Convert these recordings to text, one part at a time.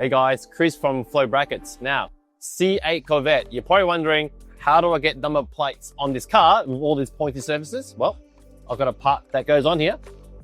Hey guys, Chris from Flow Brackets. Now, C8 Corvette. You're probably wondering, how do I get number plates on this car with all these pointy surfaces? Well, I've got a part that goes on here.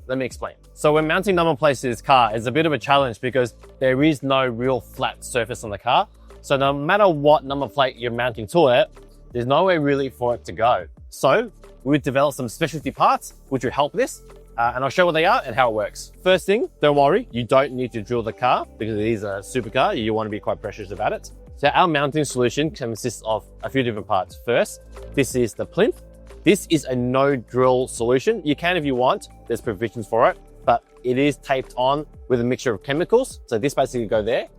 Let me explain. So when mounting number plates to this car, it's a bit of a challenge because there is no real flat surface on the car. So no matter what number plate you're mounting to it, there's nowhere really for it to go. So we've developed some specialty parts which will help this. And I'll show what they are and how it works. First thing, don't worry, you don't need to drill the car because it is a supercar. You want to be quite precious about it. So our mounting solution consists of a few different parts. First, this is the plinth. This is a no drill solution. You can if you want, there's provisions for it, but it is taped on with a mixture of chemicals. So this basically go there,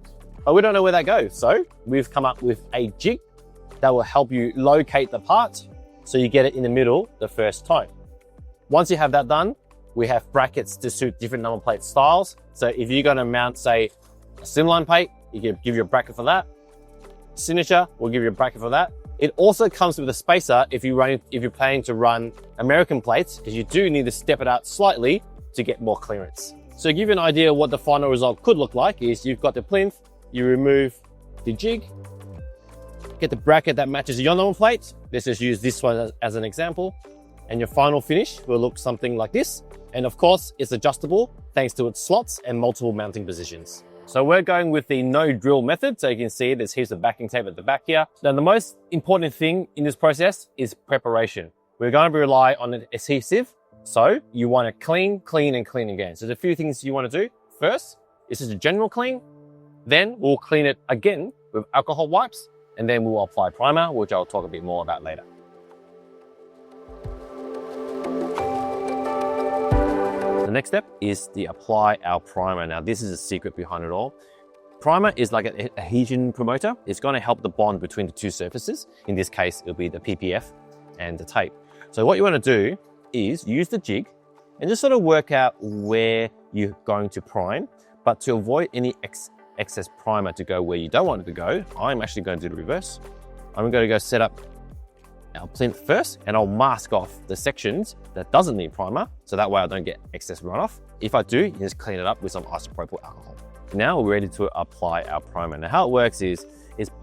but we don't know where that goes. So we've come up with a jig that will help you locate the part so you get it in the middle the first time. Once you have that done, we have brackets to suit different number plate styles. So if you're going to mount, say, a Slimline plate, you can give you a bracket for that. Signature will give you a bracket for that. It also comes with a spacer if you're planning to run American plates, because you do need to step it out slightly to get more clearance. So to give you an idea of what the final result could look like is you've got the plinth, you remove the jig, get the bracket that matches your number plate. Let's just use this one as an example. And your final finish will look something like this. And of course, it's adjustable thanks to its slots and multiple mounting positions. So we're going with the no drill method. So you can see there's heaps of backing tape at the back here. Now, the most important thing in this process is preparation. We're going to rely on an adhesive. So you want to clean, clean, and clean again. So there's a few things you want to do. First, this is a general clean. Then we'll clean it again with alcohol wipes. And then we'll apply primer, which I'll talk a bit more about later. The next step is to apply our primer. Now, this is a secret behind it all. Primer is like an adhesion promoter. It's going to help the bond between the two surfaces. In this case, it'll be the PPF and the tape. So what you want to do is use the jig and just sort of work out where you're going to prime. But to avoid any excess primer to go where you don't want it to go, I'm actually going to do the reverse. I'm going to go set up our plinth first, and I'll mask off the sections that doesn't need primer, so that way I don't get excess runoff. If I do, you just clean it up with some isopropyl alcohol. Now we're ready to apply our primer. Now how it works is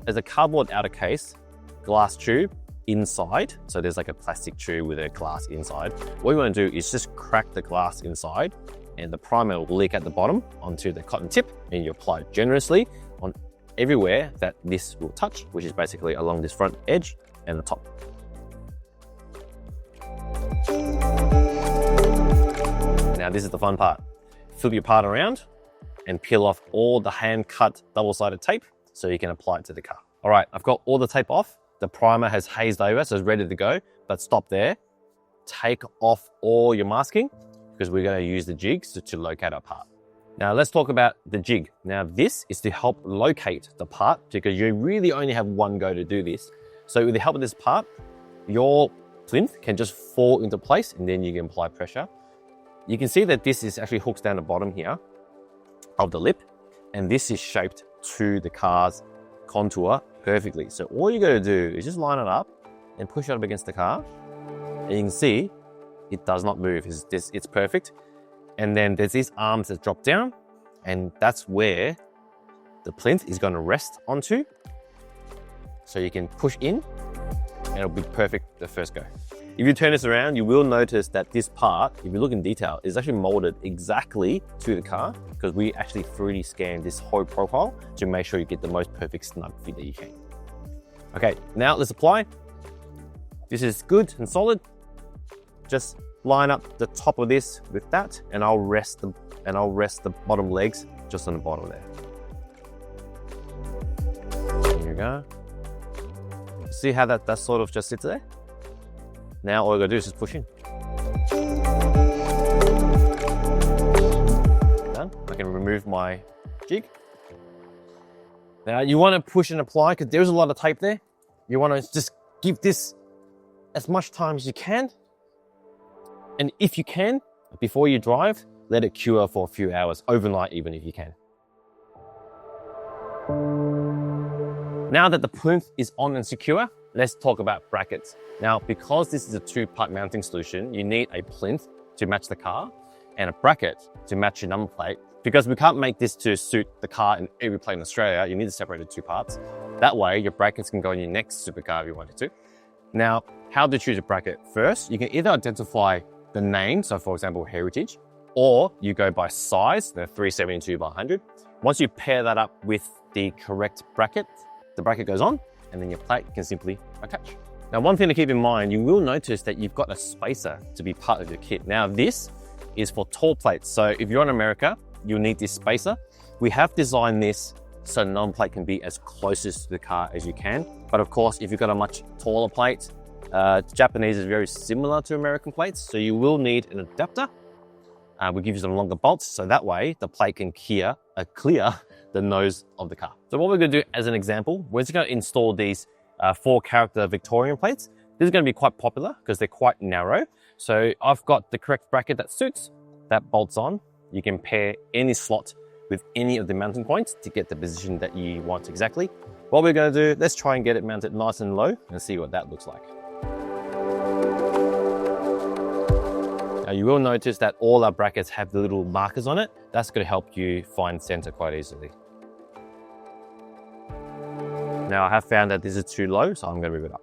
there's a cardboard outer case, glass tube inside, so there's like a plastic tube with a glass inside. What you want to do is just crack the glass inside, and the primer will leak at the bottom onto the cotton tip, and you apply it generously on everywhere that this will touch, which is basically along this front edge and the top. Now this is the fun part. Flip your part around and peel off all the hand-cut double-sided tape so you can apply it to the car. All right, I've got all the tape off. The primer has hazed over, so it's ready to go, but stop there. Take off all your masking because we're going to use the jigs to locate our part. Now let's talk about the jig. Now this is to help locate the part because you really only have one go to do this. So with the help of this part, your plinth can just fall into place and then you can apply pressure. You can see that this is actually hooks down the bottom here of the lip, and this is shaped to the car's contour perfectly. So all you got to do is just line it up and push it up against the car, and you can see it does not move. It's perfect. And then there's these arms that drop down, and that's where the plinth is going to rest onto. So you can push in, and it'll be perfect the first go. If you turn this around, you will notice that this part, if you look in detail, is actually molded exactly to the car because we actually 3D scanned this whole profile to make sure you get the most perfect snug fit that you can. Okay, now let's apply. This is good and solid. Just line up the top of this with that, and I'll rest the bottom legs just on the bottom there. There you go. See how that sort of just sits there? Now all I gotta do is just push in. Done. I can remove my jig. Now you want to push and apply because there's a lot of tape there. You want to just give this as much time as you can. And if you can, before you drive, let it cure for a few hours, overnight even if you can. Now that the plinth is on and secure, let's talk about brackets. Now, because this is a two-part mounting solution, you need a plinth to match the car and a bracket to match your number plate Because we can't make this to suit the car in every plate in Australia, you need to separate it into two parts. That way, your brackets can go in your next supercar if you wanted to. Now, how to choose a bracket? First, you can either identify the name, so for example, Heritage, or you go by size, the 372 by 100. Once you pair that up with the correct bracket, the bracket goes on, and then your plate can simply attach. Now, one thing to keep in mind, you will notice that you've got a spacer to be part of your kit. Now, this is for tall plates. So if you're in America, you'll need this spacer. We have designed this so the number plate can be as closest to the car as you can. But of course, if you've got a much taller plate, Japanese is very similar to American plates, so you will need an adapter. We'll give you some longer bolts, so that way the plate can clear the nose of the car. So what we're gonna do as an example, we're just gonna install these 4-character Victorian plates. This is gonna be quite popular because they're quite narrow. So I've got the correct bracket that suits, that bolts on. You can pair any slot with any of the mounting points to get the position that you want exactly. What we're gonna do, let's try and get it mounted nice and low and see what that looks like. Now you will notice that all our brackets have the little markers on it. That's gonna help you find center quite easily. Now I have found that this is too low, so I'm gonna move it up.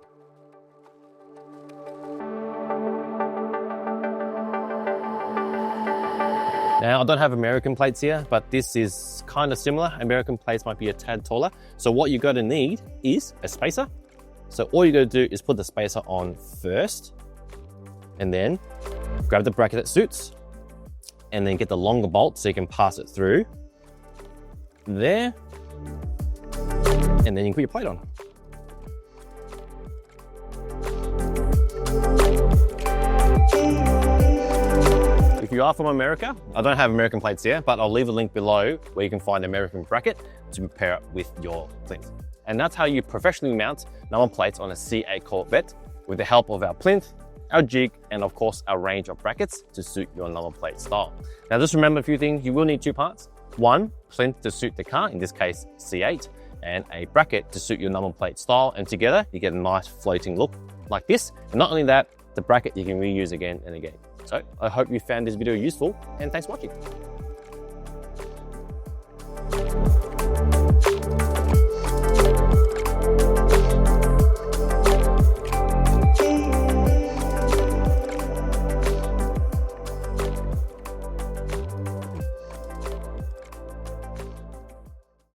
Now I don't have American plates here, but this is kind of similar. American plates might be a tad taller. So what you're gonna need is a spacer. So all you're gonna do is put the spacer on first, and then grab the bracket that suits, and then get the longer bolt so you can pass it through there, and then you can put your plate on. If you are from America, I don't have American plates here, but I'll leave a link below where you can find an American bracket to pair it with your Plinth. And that's how you professionally mount number plates on a C8 Corvette with the help of our Plinth, our jig, and of course our range of brackets to suit your number plate style. Now just remember a few things, you will need two parts. One, Plinth to suit the car, in this case C8, and a bracket to suit your number plate style, and together you get a nice floating look like this. And not only that, the bracket you can reuse again and again. So I hope you found this video useful, and thanks for watching.